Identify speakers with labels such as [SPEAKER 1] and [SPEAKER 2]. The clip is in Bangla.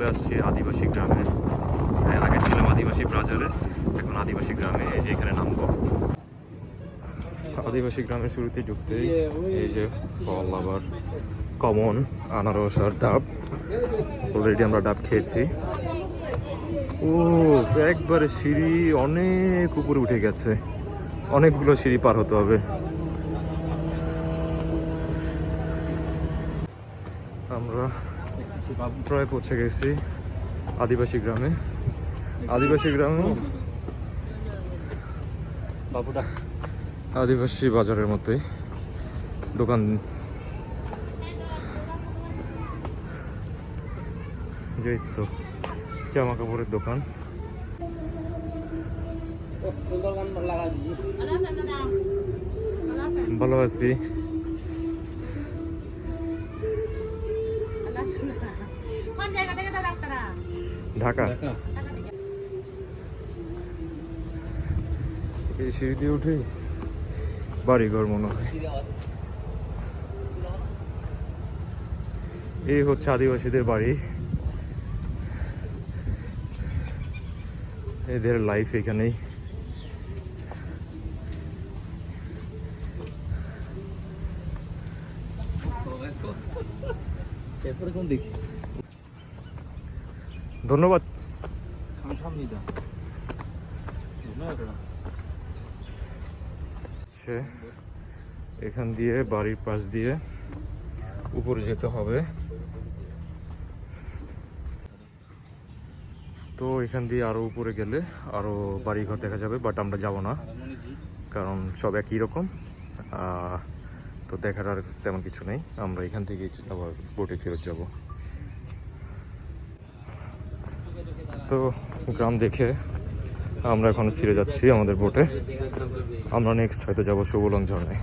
[SPEAKER 1] চলে আসছি আদিবাসী গ্রামে। হ্যাঁ, আগে ছিলাম আদিবাসী বাজারে, এখন আদিবাসী গ্রামে। এই যে এখানে নামবো। আদিবাসী গ্রামের শুরুতে ঢুকতেই এই যে ফল, আবার কমন, আনারস আর ডাব। অলরেডি আমরা ডাব খেয়েছি। ও একবারে সিঁড়ি অনেক উপরে উঠে গেছে, অনেকগুলো সিঁড়ি পার হতে হবে। আমরা প্রায় পৌঁছে গেছি আদিবাসী গ্রামে। আদিবাসী গ্রাম আদিবাসী বাজারের মতোই দোকান। যেই তো জামা কাপড়ের দোকান। ভালো আছি। ঢাকা। এই সিঁড়ি দিয়ে উঠে বাড়িঘর মনে হয়। এই হচ্ছে আদিবাসীদের বাড়ি, এদের লাইফ এখানেই। ধন্যবাদ। এখান দিয়ে বাড়ির পাশ দিয়ে উপরে যেতে হবে। তো এখান দিয়ে আরো উপরে গেলে আরো বাড়িঘর দেখা যাবে, বাট আমরা যাব না কারণ সব একই রকম। তো দেখার আর তেমন কিছু নেই। আমরা এখান থেকে আবার বোটে ফেরত যাব। তো গ্রাম দেখে আমরা এখন ফিরে যাচ্ছি আমাদের বোটে। আমরা নেক্সট হয়তো যাবো সুবলং ঝর্ণায়।